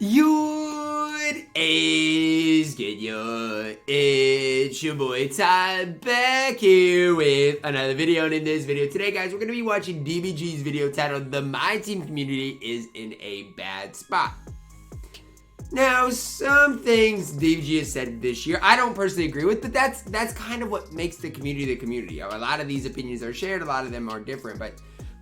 What is good, yo? It's your boy Ty back here with another video. And in this video today, guys, we're going to be watching DBG's video titled The MyTEAM Community is in a Bad Spot. Now, some things DBG has said this year I don't personally agree with, but that's kind of what makes the community. A lot of these opinions are shared, a lot of them are different, but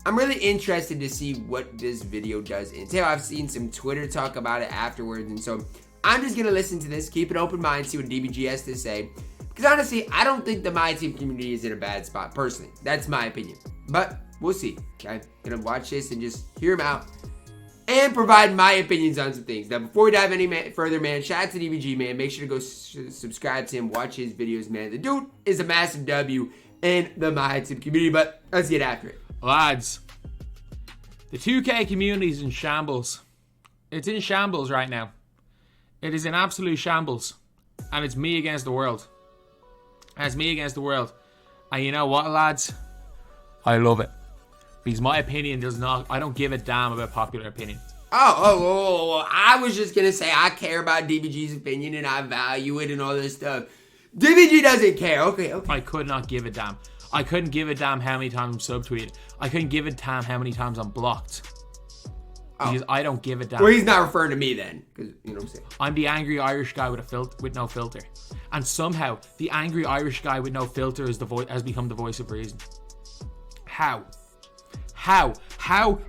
I'm really interested to see what this video does entail. I've seen some Twitter talk about it afterwards, and so I'm just going to listen to this, keep an open mind, see what DBG has to say. Because honestly, I don't think the MyTEAM community is in a bad spot, personally. That's my opinion. But we'll see, okay? Gonna watch this and just hear him out and provide my opinions on some things. Now, before we dive any further, man, shout out to DBG, man. Make sure to go subscribe to him, watch his videos, man. The dude is a massive W in the MyTEAM community, but let's get after it. Lads, the 2K community is in shambles. It's in shambles right now. It is in absolute shambles. And it's me against the world. And it's me against the world. And you know what, lads? I love it. Because my opinion does not... I don't give a damn about popular opinion. I was just going to say I care about DBG's opinion and I value it and all this stuff. DBG doesn't care. Okay. I could not give a damn. I couldn't give a damn how many times I'm subtweeted. I couldn't give a damn how many times I'm blocked. Because I don't give a damn. Well, he's not referring to me then. Because you know what I'm saying. I'm the angry Irish guy with no filter. And somehow, the angry Irish guy with no filter is has become the voice of reason. How? How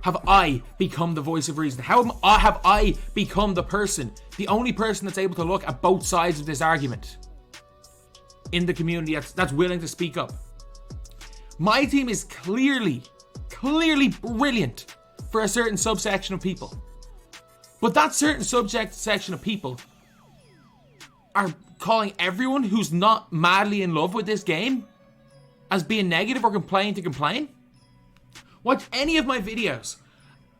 have I become the voice of reason? How have I become the only person that's able to look at both sides of this argument in the community that's willing to speak up? MyTEAM is clearly brilliant for a certain subsection of people. But that certain section of people are calling everyone who's not madly in love with this game as being negative or complaining to complain. Watch any of my videos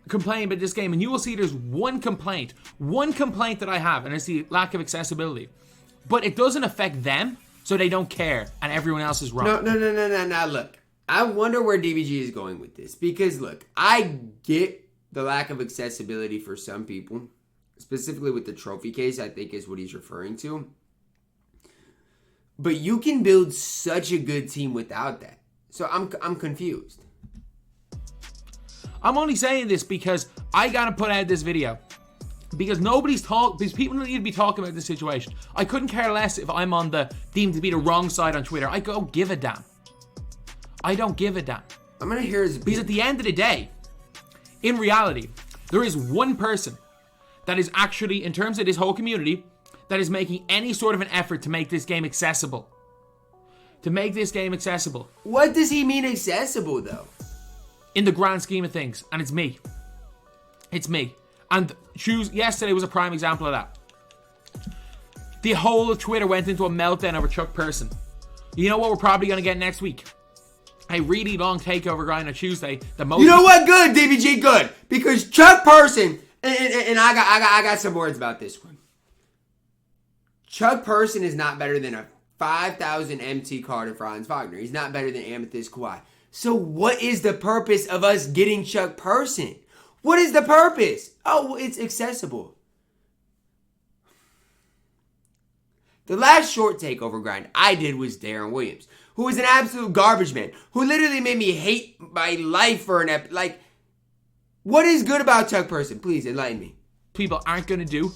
complaining about this game and you will see there's one complaint that I have, and it's the lack of accessibility. But it doesn't affect them, so they don't care, and everyone else is wrong. No, look. I wonder where DBG is going with this. Because, look, I get the lack of accessibility for some people. Specifically with the trophy case, I think is what he's referring to. But you can build such a good team without that. So I'm confused. I'm only saying this because I gotta put out this video. Because because people need to be talking about this situation. I couldn't care less if I'm on the deemed to be the wrong side on Twitter. I don't give a damn. I don't give a damn. I'm gonna hear his opinion. Because at the end of the day, in reality, there is one person that is actually, in terms of this whole community, that is making any sort of an effort to make this game accessible. What does he mean accessible, though? In the grand scheme of things. And it's me. And yesterday was a prime example of that. The whole of Twitter went into a meltdown over Chuck Person. You know what we're probably going to get next week? A really long takeover grind on Tuesday. You know what? Good, DBG, good. Because Chuck Person, and I got some words about this one. Chuck Person is not better than a 5,000 MT card of Franz Wagner. He's not better than Amethyst Kawhi. So what is the purpose of us getting Chuck Person? What is the purpose? Oh, it's accessible. The last short takeover grind I did was Darren Williams, who was an absolute garbage man, who literally made me hate my life for an like, what is good about Chuck Person? Please enlighten me. People aren't going to do,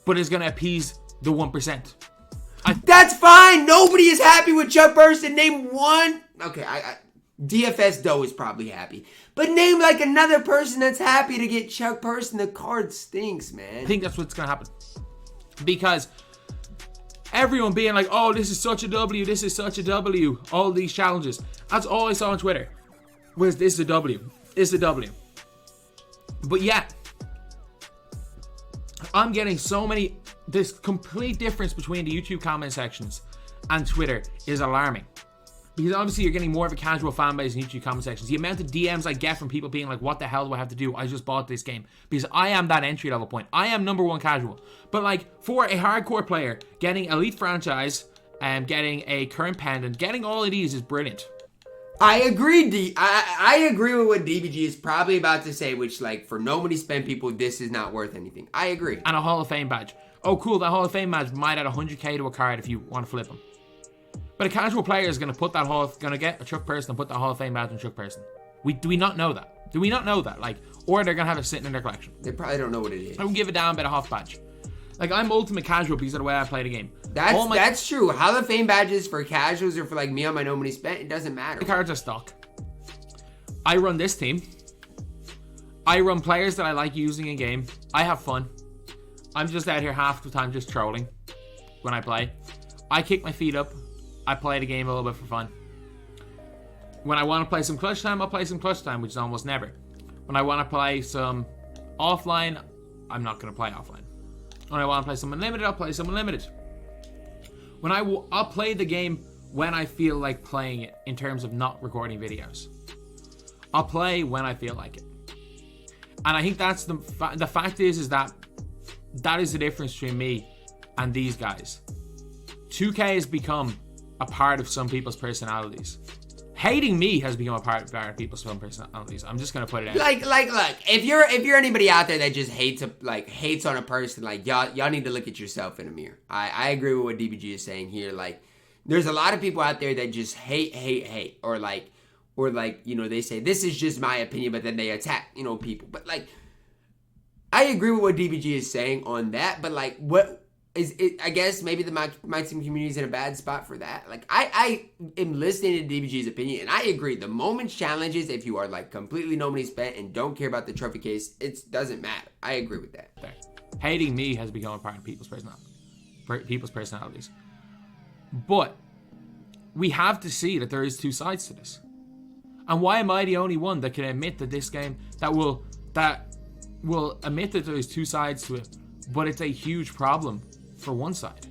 but it's going to appease the 1%. That's fine. Nobody is happy with Chuck Person. Name one. Okay, DFS Doe is probably happy. But name like another person that's happy to get Chuck Person. The card stinks, man. I think that's what's going to happen. Because everyone being like, oh, this is such a W, all these challenges. That's all I saw on Twitter. Was this is a W. But yeah, I'm getting so many... This complete difference between the YouTube comment sections and Twitter is alarming. Because obviously you're getting more of a casual fan base in YouTube comment sections. The amount of DMs I get from people being like, what the hell do I have to do? I just bought this game. Because I am that entry level point. I am number one casual. But like, for a hardcore player, getting Elite Franchise, getting a current pendant, getting all of these is brilliant. I agree, I agree with what DBG is probably about to say, which, like, for no money spent people, this is not worth anything. I agree. And a Hall of Fame badge. Oh, cool, that Hall of Fame badge might add 100k to a card if you want to flip them. But a casual player is going to get a Chuck person and put that Hall of Fame badge on Chuck person. Do we not know that? Do we not know that? Like, or they're going to have it sitting in their collection. They probably don't know what it is. I don't give a damn about a Hoff badge. Like, I'm ultimate casual because of the way I play the game. That's true. Hall of Fame badges for casuals or for, like, me on my no money spent, it doesn't matter. The cards are stock. I run this team. I run players that I like using in game. I have fun. I'm just out here half the time just trolling when I play. I kick my feet up. I play the game a little bit for fun. When I want to play some clutch time, I'll play some clutch time, which is almost never. When I want to play some offline, I'm not going to play offline. When I want to play some unlimited, I'll play some unlimited. I'll play the game when I feel like playing it in terms of not recording videos. I'll play when I feel like it. And I think that's the fact is that is the difference between me and these guys. 2K has become a part of some people's personalities. Hating me has become a part of people's personalities. I'm just gonna put it out. Like, look, if you're anybody out there that just hates on a person, like, y'all need to look at yourself in a mirror. I agree with what DBG is saying here. Like, there's a lot of people out there that just hate, or like, you know, they say this is just my opinion, but then they attack, you know, people. But, like, I agree with what DBG is saying on that. But, like, what is it? I guess maybe the MyTEAM community is in a bad spot for that. Like, I am listening to DBG's opinion, and I agree. The moment's challenges, if you are, like, completely no money spent and don't care about the trophy case, it doesn't matter. I agree with that. Hating me has become a part of people's personalities. But we have to see that there is two sides to this. And why am I the only one that can admit that this game that will admit that there's two sides to it, but it's a huge problem for one side?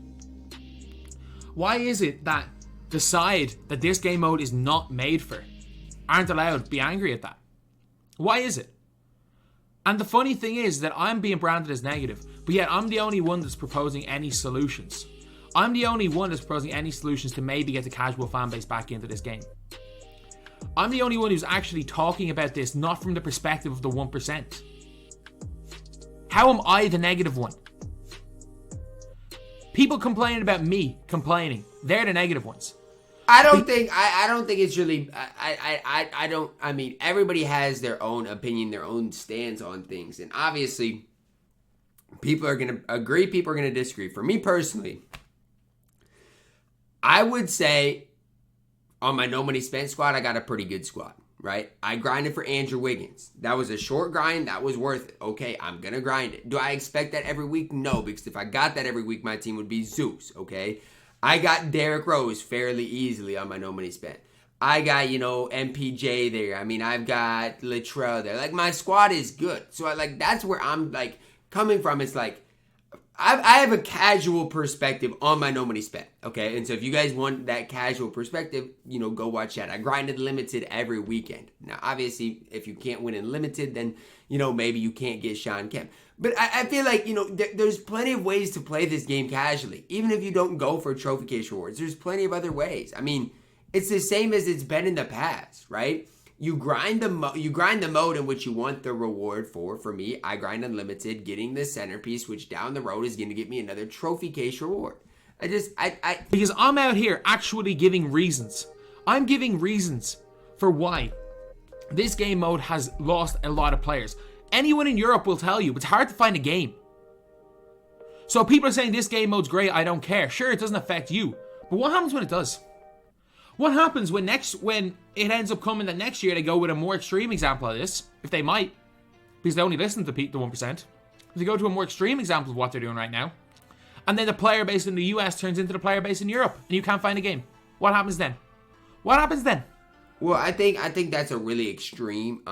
Why is it that the side that this game mode is not made for aren't allowed to be angry at that? Why is it? And the funny thing is that I'm being branded as negative, but yet I'm the only one that's proposing any solutions. I'm the only one that's proposing any solutions to maybe get the casual fan base back into this game. I'm the only one who's actually talking about this, not from the perspective of the 1%. How am I the negative one? People complaining about me complaining. They're the negative ones. I don't think it's really. I mean, everybody has their own opinion, their own stance on things, and obviously, people are gonna agree. People are gonna disagree. For me personally, I would say on my no money spent squad, I got a pretty good squad, right? I grinded for Andrew Wiggins. That was a short grind. That was worth it. Okay, I'm going to grind it. Do I expect that every week? No, because if I got that every week, my team would be Zeus, okay? I got Derrick Rose fairly easily on my no money spent. I got, you know, MPJ there. I mean, I've got Latrell there. Like, my squad is good. So, that's where I'm, like, coming from. It's like, I have a casual perspective on my no money spent, okay? And so if you guys want that casual perspective, you know, go watch that. I grinded limited every weekend. Now, obviously, if you can't win in limited, then, you know, maybe you can't get Sean Kemp. But I feel like, you know, there's plenty of ways to play this game casually. Even if you don't go for trophy case rewards, there's plenty of other ways. I mean, it's the same as it's been in the past, right? You grind the mode in which you want the reward for. For me, I grind unlimited, getting the centerpiece, which down the road is going to get me another trophy case reward. Because I'm out here actually giving reasons. I'm giving reasons for why this game mode has lost a lot of players. Anyone in Europe will tell you it's hard to find a game. So people are saying this game mode's great, I don't care. Sure, it doesn't affect you. But what happens when it does? What happens when it ends up coming that next year they go with a more extreme example of this? If they might. Because they only listen to the 1%. If they go to a more extreme example of what they're doing right now, and then the player base in the US turns into the player base in Europe, and you can't find a game. What happens then? What happens then? Well, I think that's a really extreme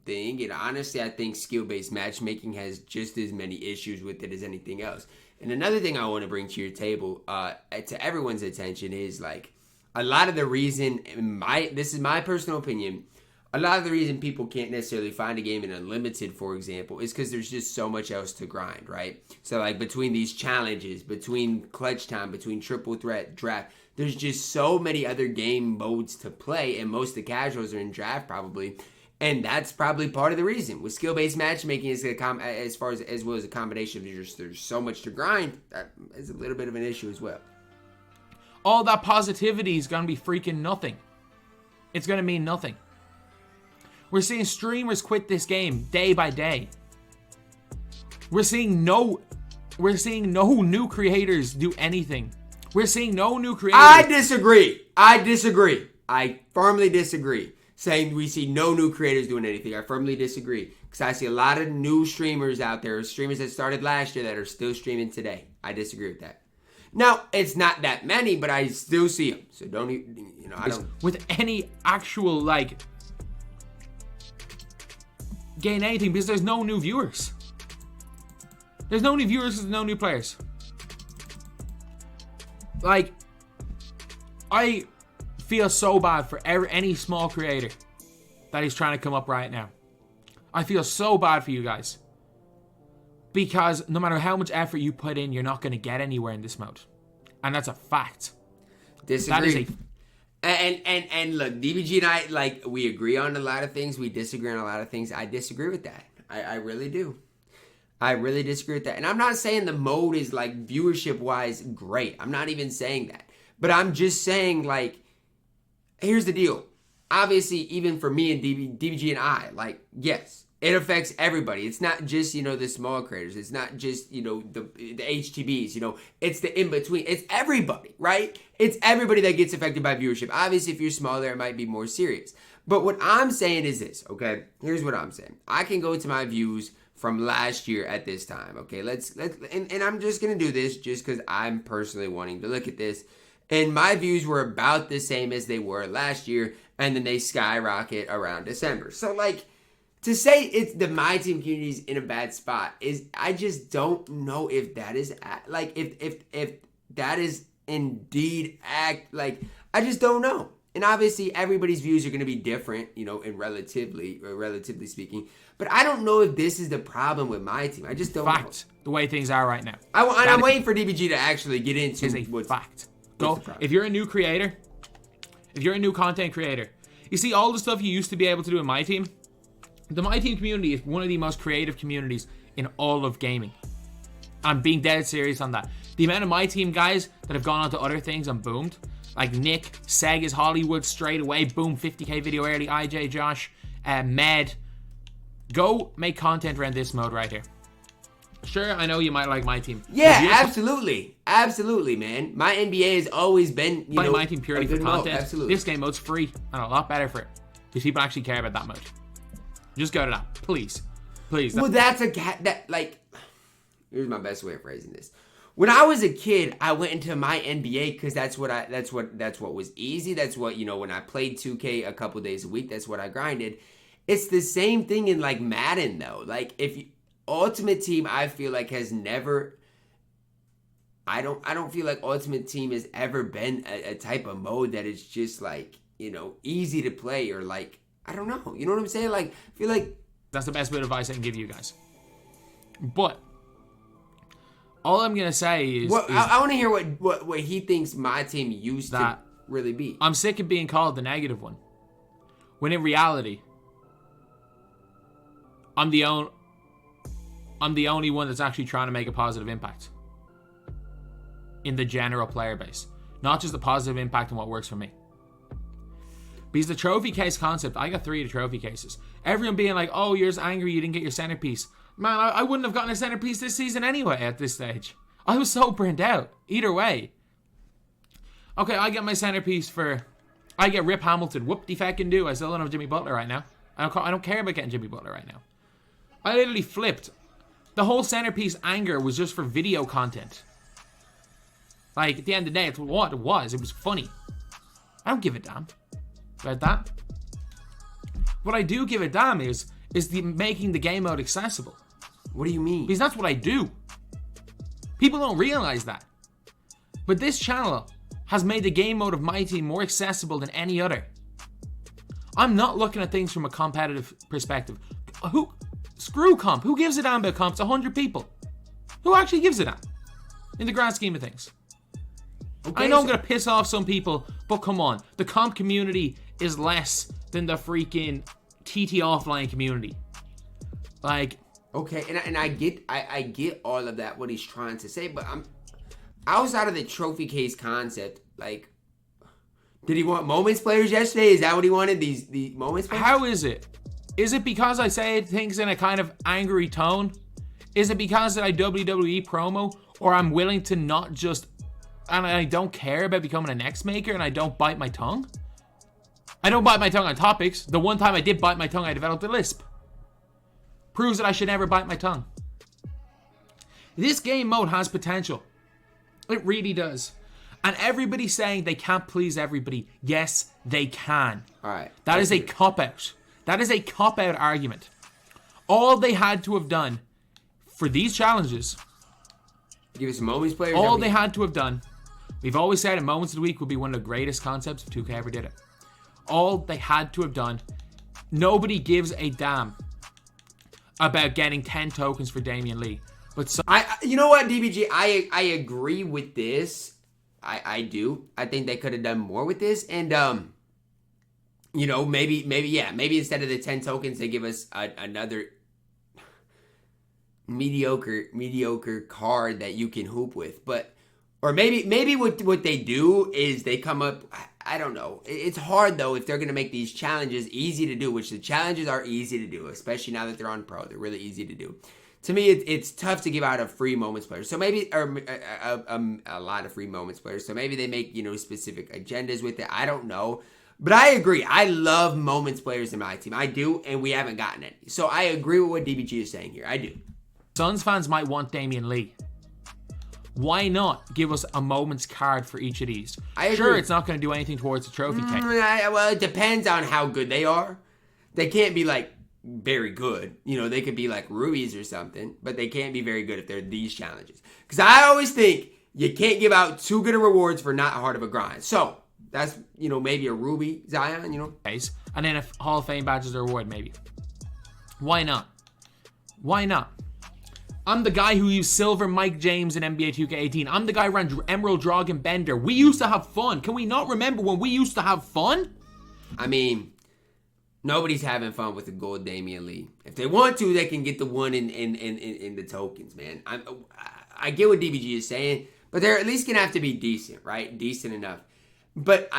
thing. And honestly, I think skill-based matchmaking has just as many issues with it as anything else. And another thing I want to bring to your table, to everyone's attention, is like, a lot of the reason, this is my personal opinion, a lot of the reason people can't necessarily find a game in Unlimited, for example, is because there's just so much else to grind, right? So, like, between these challenges, between clutch time, between triple threat, draft, There's just so many other game modes to play, and most of the casuals are in draft probably. And that's probably part of the reason. With skill-based matchmaking, as well as a combination of just there's so much to grind, that is a little bit of an issue as well. All that positivity is going to be freaking nothing. It's going to mean nothing. We're seeing streamers quit this game day by day. We're seeing no new creators do anything. We're seeing no new creators. I disagree. I firmly disagree. Saying we see no new creators doing anything. I firmly disagree. Because I see a lot of new streamers out there, streamers that started last year that are still streaming today. I disagree with that. Now, it's not that many, but I still see them. So don't even, I don't. With any actual, gain anything, because there's no new viewers. There's no new viewers, there's no new players. I feel so bad for any small creator that is trying to come up right now. I feel so bad for you guys. Because no matter how much effort you put in, you're not going to get anywhere in this mode. And that's a fact. Disagree. And look, DBG and I, we agree on a lot of things. We disagree on a lot of things. I disagree with that. I really do. I really disagree with that. And I'm not saying the mode is, viewership-wise great. I'm not even saying that. But I'm just saying, here's the deal. Obviously, even for me and DBG and I, yes, it affects everybody. It's not just, the small creators. It's not just, the HTBs, it's the in-between. It's everybody, right? It's everybody that gets affected by viewership. Obviously, if you're smaller, it might be more serious. But what I'm saying is this, okay? Here's what I'm saying. I can go to my views from last year at this time, okay? And I'm just going to do this just because I'm personally wanting to look at this. And my views were about the same as they were last year, and then they skyrocket around December. So, to say it's the MyTEAM community's in a bad spot is, I just don't know if that is, if that is indeed I just don't know. And obviously, everybody's views are going to be different, in relatively speaking. But I don't know if this is the problem with MyTEAM. I just don't know. The way things are right now. I'm waiting for DBG to actually get into what's fact. Go. If you're a new creator, if you're a new content creator, you see all the stuff you used to be able to do in MyTEAM. The MyTEAM community is one of the most creative communities in all of gaming. I'm being dead serious on that. The amount of MyTEAM guys that have gone on to other things and boomed, like Nick, Seg is Hollywood straight away, boom, 50k video early, IJ, Josh, Med. Go make content around this mode right here. Sure, I know you might like MyTEAM. Yeah, absolutely. Absolutely, man. My NBA has always been, MyTEAM purely for content. Mode. Absolutely. This game mode's free and a lot better for it. Because people actually care about that mode. Just go to that. Please. Please. Well, here's my best way of phrasing this. When I was a kid, I went into my NBA because that's what was easy. That's what, when I played 2K a couple days a week, that's what I grinded. It's the same thing in Madden though. Ultimate Team, I feel like has never. I don't feel like Ultimate Team has ever been a type of mode that is just easy to play or I don't know. You know what I'm saying? I feel like that's the best bit of advice I can give you guys. But all I'm gonna say is, I want to hear what he thinks MyTEAM used to really be. I'm sick of being called the negative one, when in reality, I'm the only one that's actually trying to make a positive impact in the general player base. Not just a positive impact on what works for me. Because the trophy case concept, I got 3 of the trophy cases. Everyone being like, oh, you're angry you didn't get your centerpiece. Man, I wouldn't have gotten a centerpiece this season anyway at this stage. I was so burnt out. Either way. Okay, I get my centerpiece I get Rip Hamilton. Whoop-de-feckin' do. I still don't have Jimmy Butler right now. I don't care about getting Jimmy Butler right now. I literally flipped. The whole centerpiece anger was just for video content. At the end of the day, it's what it was. It was funny. I don't give a damn about that. What I do give a damn is making the game mode accessible. What do you mean? Because that's what I do. People don't realize that. But this channel has made the game mode of MyTEAM more accessible than any other. I'm not looking at things from a competitive perspective. Screw comp. Who gives a damn about comp? It's 100 people. Who actually gives a damn? In the grand scheme of things. I know I'm going to piss off some people, but come on. The comp community is less than the freaking TT offline community. Like... Okay, and I get all of that, what he's trying to say, but I'm outside of the trophy case concept, like, did he want moments players yesterday? Is that what he wanted? The moments players? How is it? Is it because I say things in a kind of angry tone? Is it because that I WWE promo? Or I'm willing to not just... And I don't care about becoming an X-Maker and I don't bite my tongue? I don't bite my tongue on topics. The one time I did bite my tongue, I developed a lisp. Proves that I should never bite my tongue. This game mode has potential. It really does. And everybody's saying they can't please everybody. Yes, they can. All right. That is a cop-out. That is a cop-out argument. All they had to have done for these challenges... Give us moments players. All they had to have done... We've always said that Moments of the Week would be one of the greatest concepts if 2K ever did it. All they had to have done... Nobody gives a damn about getting 10 tokens for Damian Lee. But you know what, DBG? I agree with this. I do. I think they could have done more with this. And, you know, maybe instead of the 10 tokens, they give us another mediocre card that you can hoop with. But, or maybe what they do is they come up, I don't know. It's hard, though, if they're going to make these challenges easy to do, which the challenges are easy to do, especially now that they're on Pro. They're really easy to do. To me, it's tough to give out a free moments player. So maybe, or a lot of free moments players. So maybe they make, you know, specific agendas with it. I don't know. But I agree. I love moments players in my team. I do, and we haven't gotten any. So I agree with what DBG is saying here. I do. Suns fans might want Damian Lee. Why not give us a moments card for each of these? I agree. Sure, it's not going to do anything towards the trophy case. Well, it depends on how good they are. They can't be, like, very good. You know, they could be like rubies or something, but they can't be very good if they're these challenges. Because I always think you can't give out too good of rewards for not hard of a grind. So that's, you know, maybe a ruby Zion, you know. And then a Hall of Fame badge as a reward, maybe. Why not? Why not? I'm the guy who used Silver Mike James in NBA 2K18. I'm the guy who ran Emerald Dragon Bender. We used to have fun. Can we not remember when we used to have fun? I mean, nobody's having fun with the gold Damian Lee. If they want to, they can get the one in the tokens, man. I get what DBG is saying, but they're at least gonna have to be decent, right? Decent enough. But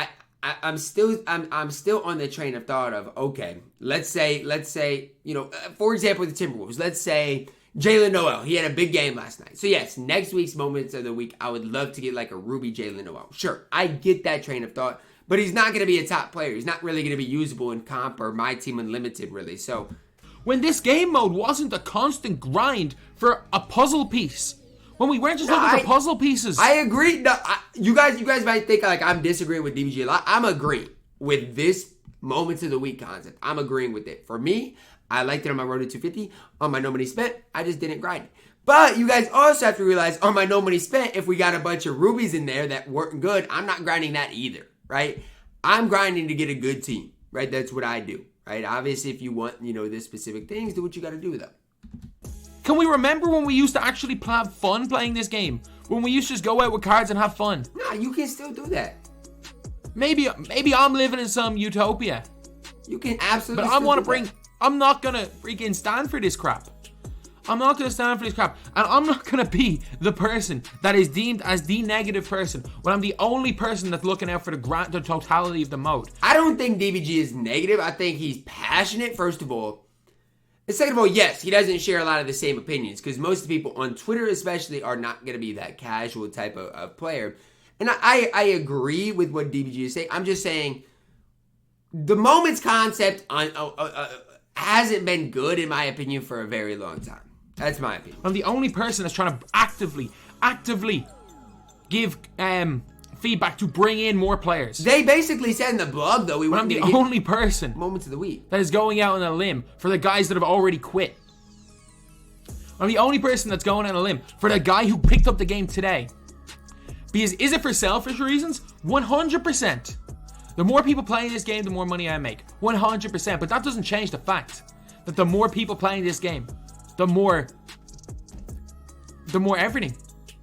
I'm still on the train of thought of, okay, let's say, you know, for example, the Timberwolves. Let's say Jalen Noel, he had a big game last night. So yes, next week's moments of the week, I would love to get like a Ruby Jalen Noel. Sure, I get that train of thought, but he's not going to be a top player. He's not really going to be usable in comp or MyTEAM Unlimited, really. So when this game mode wasn't a constant grind for a puzzle piece, when we weren't just looking for puzzle pieces. I agree. No, you guys might think like I'm disagreeing with DBG a lot. I'm agreeing with this moments of the week concept. I'm agreeing with it. For me, I liked it on my road to 250. On my no money spent, I just didn't grind it. But you guys also have to realize on my no money spent, if we got a bunch of rubies in there that weren't good, I'm not grinding that either, right? I'm grinding to get a good team, right? That's what I do, right? Obviously, if you want, you know, this specific things, do what you got to do with them. Can we remember when we used to actually have fun playing this game? When we used to just go out with cards and have fun? Nah, you can still do that. Maybe I'm living in some utopia. You can absolutely. But I'm not gonna freaking stand for this crap. I'm not gonna stand for this crap. And I'm not gonna be the person that is deemed as the negative person when I'm the only person that's looking out for the totality of the mode. I don't think DBG is negative. I think he's passionate, first of all. And second of all, yes, he doesn't share a lot of the same opinions because most of the people on Twitter especially are not going to be that casual type of player. And I agree with what DBG is saying. I'm just saying the moments concept hasn't been good, in my opinion, for a very long time. That's my opinion. I'm the only person that's trying to actively give feedback to bring in more players. They basically said in the blog, though, I'm the only person moments of the week that is going out on a limb for the guys that have already quit. I'm the only person that's going on a limb for the guy who picked up the game today. Because is it for selfish reasons? 100%. The more people playing this game, the more money I make. 100%. But that doesn't change the fact that the more people playing this game, the more everything,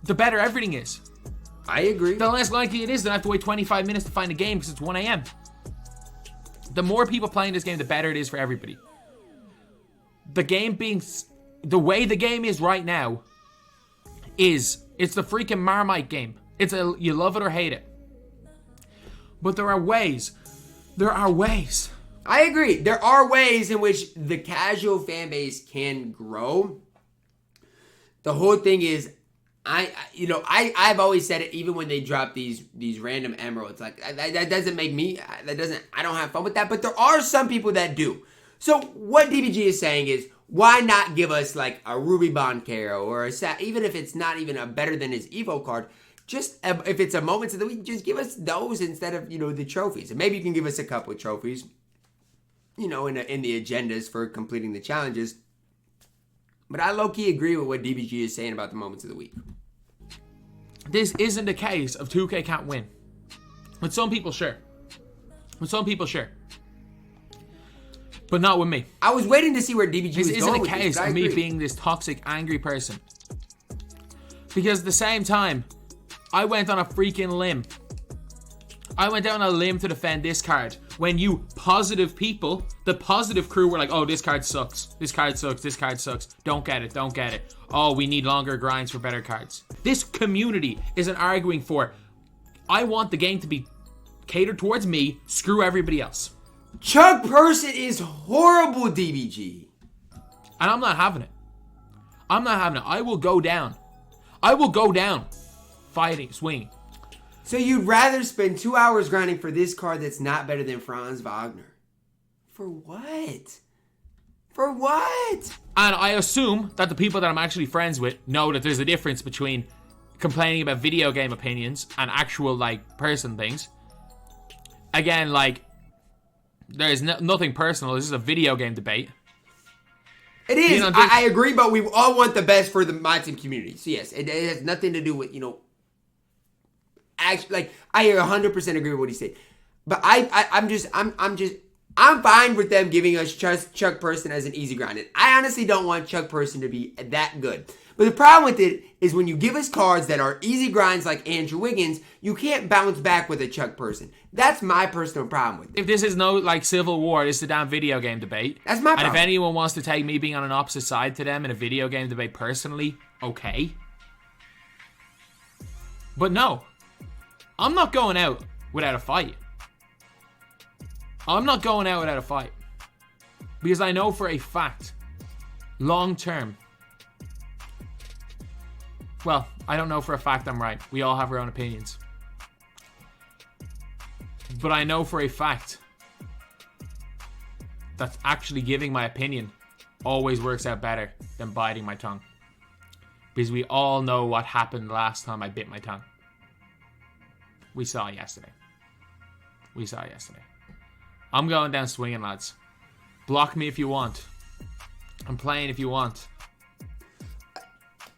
the better everything is. I agree. The less likely it is that I have to wait 25 minutes to find a game because it's 1 a.m. The more people playing this game, the better it is for everybody. The game being... The way the game is right now is... It's the freaking Marmite game. It's a... You love it or hate it. But there are ways. There are ways. I agree. There are ways in which the casual fan base can grow. The whole thing is... I've always said it, even when they drop these random emeralds, like that doesn't make me, I don't have fun with that, but there are some people that do. So what DBG is saying is, why not give us like a Ruby Boncaro or even if it's not even a better than his Evo card, just if it's a Moments of the Week, just give us those instead of, the trophies. And maybe you can give us a couple of trophies, in the agendas for completing the challenges. But I low-key agree with what DBG is saying about the Moments of the Week. This isn't a case of 2K can't win. With some people, sure. But not with me. I was waiting to see where DBG was going with this. This isn't a case of me being this toxic, angry person. Because at the same time, I went on a freaking limb. I went down a limb to defend this card. When you positive people, the positive crew were like, oh, this card sucks. This card sucks. This card sucks. Don't get it. Don't get it. Oh, we need longer grinds for better cards. This community isn't arguing for, I want the game to be catered towards me. Screw everybody else. Chuck Person is horrible, DBG. And I'm not having it. I will go down. Fighting, swinging. So you'd rather spend 2 hours grinding for this card that's not better than Franz Wagner? For what? For what? And I assume that the people that I'm actually friends with know that there's a difference between complaining about video game opinions and actual, person things. Again, there's nothing personal. This is a video game debate. It is. I agree, but we all want the best for the MyTEAM community. So yes, it has nothing to do with, actually, I 100% agree with what he said, but I'm fine with them giving us Chuck Person as an easy grind. And I honestly don't want Chuck Person to be that good. But the problem with it is when you give us cards that are easy grinds like Andrew Wiggins, you can't bounce back with a Chuck Person. That's my personal problem with it. If this is no Civil War, this is a damn video game debate. That's my problem. And if anyone wants to take me being on an opposite side to them in a video game debate personally, okay. But no. I'm not going out without a fight. Because I know for a fact, long term. Well, I don't know for a fact I'm right. We all have our own opinions. But I know for a fact that actually giving my opinion always works out better than biting my tongue. Because we all know what happened last time I bit my tongue. We saw it yesterday. I'm going down swinging, lads. Block me if you want. I'm playing if you want.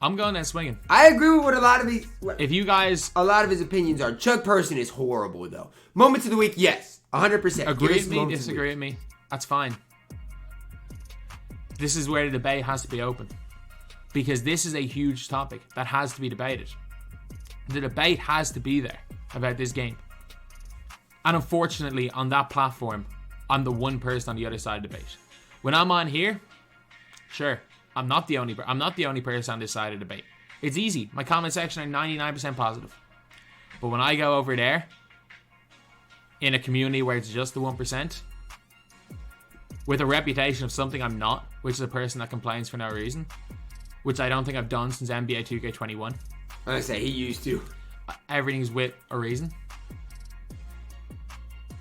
I'm going down swinging. I agree with what a lot of these... If you guys... A lot of his opinions are. Chuck Person is horrible, though. Moments of the Week, yes. 100%. Agree with me, disagree with me. That's fine. This is where the debate has to be open. Because this is a huge topic that has to be debated. The debate has to be there about this game. And unfortunately, on that platform, I'm the one person on the other side of the debate. When I'm on here, sure, I'm not the only person on this side of the debate. It's easy. My comment section are 99% positive. But when I go over there, in a community where it's just the 1%, with a reputation of something I'm not, which is a person that complains for no reason, which I don't think I've done since NBA 2K21. I say he used to. Everything's with a reason.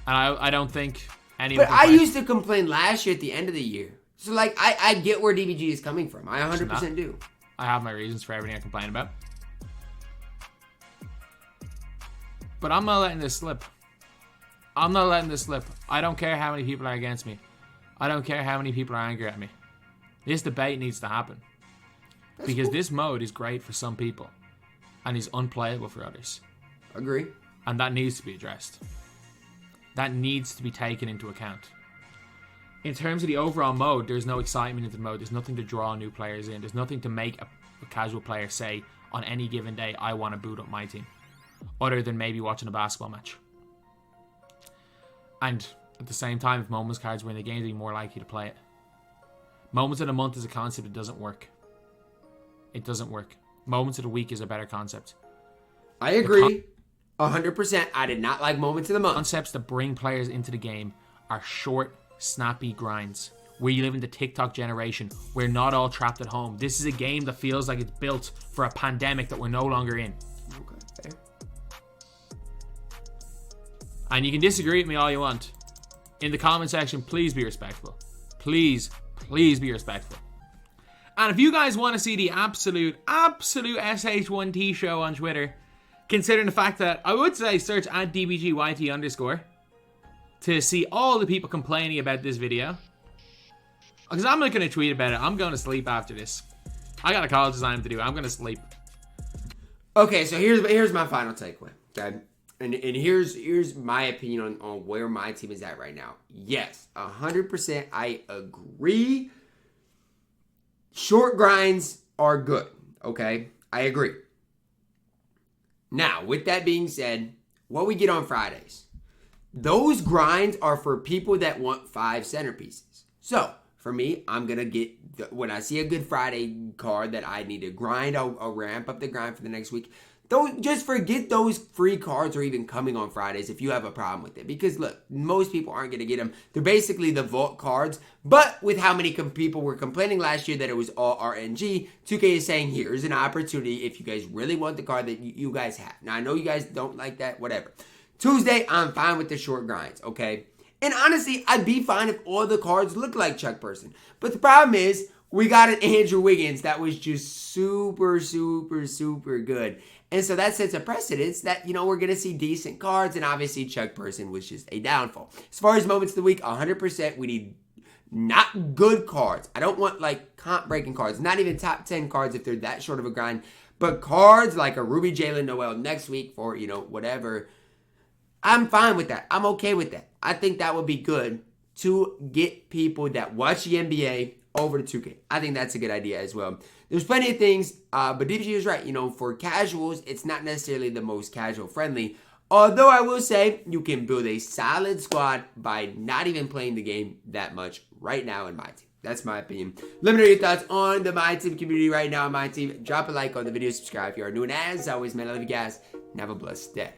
And I don't think anyone... But I used to complain last year at the end of the year. So, I get where DBG is coming from. I 100% do. I have my reasons for everything I complain about. But I'm not letting this slip. I don't care how many people are against me. I don't care how many people are angry at me. This debate needs to happen. Because this mode is great for some people. And is unplayable for others. Agree. And that needs to be addressed. That needs to be taken into account. In terms of the overall mode, there's no excitement into the mode. There's nothing to draw new players in. There's nothing to make a casual player say, on any given day, I want to boot up my team. other than maybe watching a basketball match. And at the same time, if moments cards win the game, they'd be more likely to play it. Moments of the month is a concept that doesn't work. It doesn't work. Moments of the week is a better concept. I agree. 100%. I did not like moments of the month. Concepts that bring players into the game are short, snappy grinds. We live in the TikTok generation. We're not all trapped at home. This is a game that feels like it's built for a pandemic that we're no longer in. Okay, fair. And you can disagree with me all you want. In the comment section, please be respectful. Please be respectful. And if you guys want to see the absolute SH1T show on Twitter, considering the fact that I would say search at DBGYT_ to see all the people complaining about this video. Because I'm not going to tweet about it. I'm going to sleep after this. I got a college assignment to do. I'm going to sleep. Okay, so here's my final takeaway. Okay, and here's my opinion on where my team is at right now. Yes, 100% I agree. Short grinds are good. Okay, I agree. Now, with that being said, what we get on Fridays, those grinds are for people that want 5 centerpieces. So, for me, I'm going to get, when I see a good Friday card that I need to grind, I'll ramp up the grind for the next week. Just forget those free cards are even coming on Fridays if you have a problem with it. Because look, most people aren't going to get them. They're basically the vault cards. But with how many people were complaining last year that it was all RNG, 2K is saying here's an opportunity if you guys really want the card that you guys have. Now, I know you guys don't like that, whatever. Tuesday, I'm fine with the short grinds, okay? And honestly, I'd be fine if all the cards look like Chuck Person. But the problem is, we got an Andrew Wiggins that was just super good. And so that sets a precedence that, we're going to see decent cards. And obviously, Chuck Person was just a downfall. As far as moments of the week, 100%, we need not good cards. I don't want, comp-breaking cards. Not even top 10 cards if they're that short of a grind. But cards like a Ruby Jalen Noel next week for, whatever. I'm fine with that. I'm okay with that. I think that would be good to get people that watch the NBA over to 2K. I think that's a good idea as well. There's plenty of things, but DBG is right. For casuals, it's not necessarily the most casual friendly. Although I will say you can build a solid squad by not even playing the game that much right now in MyTEAM. That's my opinion. Let me know your thoughts on the MyTEAM community right now on MyTEAM. Drop a like on the video, subscribe if you are new. And as always, man, I love you guys. And have a blessed day.